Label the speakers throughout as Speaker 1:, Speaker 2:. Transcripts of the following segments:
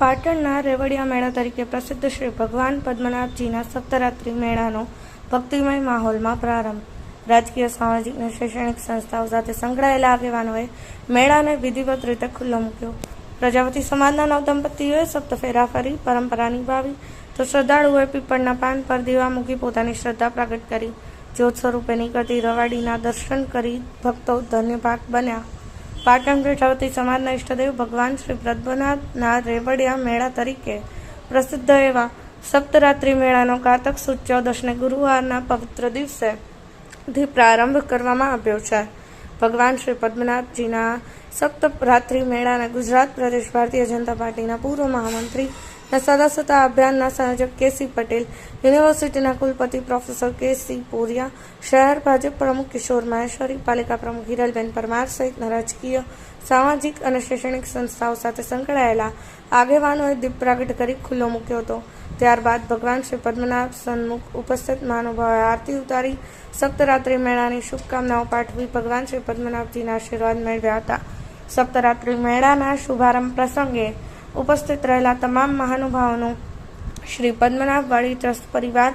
Speaker 1: પાટણના રેવડિયા મેળા તરીકે પ્રસિદ્ધ શ્રી ભગવાન પદ્મનાભજીના સપ્તરાત્રિ મેળાનો ભક્તિમય માહોલમાં પ્રારંભ. રાજકીય, સામાજિક અને શૈક્ષણિક સંસ્થાઓ સાથે સંકળાયેલા આગેવાનોએ મેળાને વિધિવત રીતે ખુલ્લો મૂક્યો. પ્રજાપતિ સમાજના નવદંપતીઓએ સપ્તફેરા ફરી પરંપરા નિભાવી તો શ્રદ્ધાળુઓએ પીપળના પાન પર દીવા મૂકી પોતાની શ્રદ્ધા પ્રગટ કરી. જ્યોત સ્વરૂપે નીકળતી રવાડીના દર્શન કરી ભક્તો ધન્યભાગ બન્યા. પાટણ પ્રજાપતિ સમાજના ઇષ્ટદેવ ભગવાન શ્રી પદ્મનાભના રેવડિયા મેળા તરીકે પ્રસિદ્ધ એવા સપ્તરાત્રિ મેળાનો કારતક સુદ 14ને ગુરુવારના પવિત્ર દિવસેથી પ્રારંભ કરવામાં આવ્યો છે. ભગવાન શ્રી પદ્મનાભજીના સપ્તરાત્રિ મેળાને ગુજરાત પ્રદેશ ભારતીય જનતા પાર્ટીના પૂર્વ મહામંત્રી અને સદસ્યતા અભિયાનના સંયોજક કે.સી. પટેલ, યુનિવર્સિટીના કુલપતિ પ્રોફેસર કે.સી. પોરિયા, શહેર ભાજપ પ્રમુખ કિશોર માહેશ્વરી, પાલિકા પ્રમુખ હિરલબેન પરમાર સહિતના રાજકીય, સામાજિક અને શૈક્ષણિક સંસ્થાઓ સાથે સંકળાયેલા આગેવાનોએ દીપ પ્રાગટ્ય કરી ખુલ્લો મૂક્યો હતો. ત્યારબાદ ભગવાન શ્રી પદ્મનાભ સન્મુખ ઉપસ્થિત મહાનુભાવોએ આરતી ઉતારી સપ્તરાત્રિ મેળાની શુભકામનાઓ પાઠવી ભગવાન શ્રી પદ્મનાભજીના આશીર્વાદ મેળવ્યા હતા. સપ્તરાત્રિ મેળાના શુભારંભ પ્રસંગે ઉપસ્થિત રહેલા તમામ મહાનુભાવોનું શ્રી પદ્મનાભવાડી ટ્રસ્ટ પરિવાર,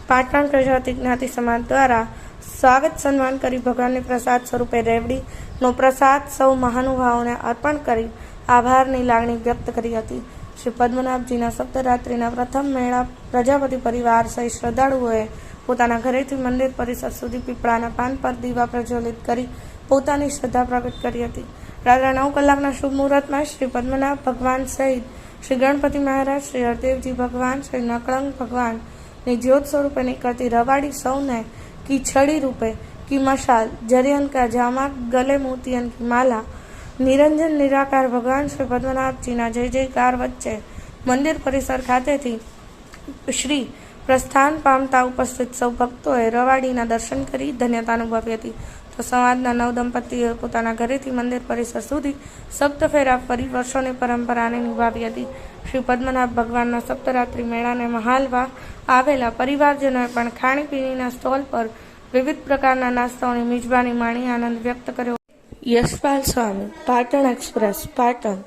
Speaker 1: પાટણ પ્રજાપતિ જ્ઞાતિ સમાજ દ્વારા સ્વાગત સન્માન કરી ભગવાનની પ્રસાદ સ્વરૂપે રેવડીનો પ્રસાદ સૌ મહાનુભાવોને અર્પણ કરી આભારની લાગણી વ્યક્ત કરી હતી. શ્રી પદ્મનાભજીના સપ્તરાત્રિના પ્રથમ મેળા પ્રજાપતિ પરિવાર સહિત શ્રદ્ધાળુઓએ પોતાના ઘરેથી મંદિર પરિસર સુધી પીપળાના પાન પર દીવા પ્રજ્વલિત કરી પોતાની શ્રદ્ધા પ્રગટ કરી હતી. રાત્રે 9 કલાકના શુભ મુહૂર્તમાં શ્રી પદ્મનાભ ભગવાન સહિત શ્રી ગણપતિ મહારાજ, શ્રી હરદેવજી ભગવાન, શ્રી નકળંગ ભગવાનની જ્યોત સ્વરૂપે નીકળતી રવાડી સૌને કી છડી રૂપે, કી મશાલ, જરિયન કા જામા, ગલે મોતિયન કી માલા, નિરંજન નિરાકાર ભગવાન શ્રી પદ્મનાભજીના જય જયકાર વચ્ચે મંદિર પરિસર ખાતેથી શ્રી પ્રસ્થાન પામતા ઉપસ્થિત સૌ ભક્તોએ રવાડીના દર્શન કરી ધન્યતા અનુભવી હતી. તો સમાજના નવદંપતીઓએ પોતાના ઘરેથી મંદિર પરિસર સુધી સપ્તફેરા ફરી વર્ષોની પરંપરાને નિભાવી હતી. શ્રી પદ્મનાભ ભગવાનના સપ્તરાત્રિ મેળાને મહાલવા આવેલા પરિવારજનોએ પણ ખાણીપીણીના સ્ટોલ પર વિવિધ પ્રકારના નાસ્તાઓની મિજબાની માણી આનંદ વ્યક્ત કર્યો. યશપાલ સ્વામી, પાટણ એક્સપ્રેસ, પાટણ.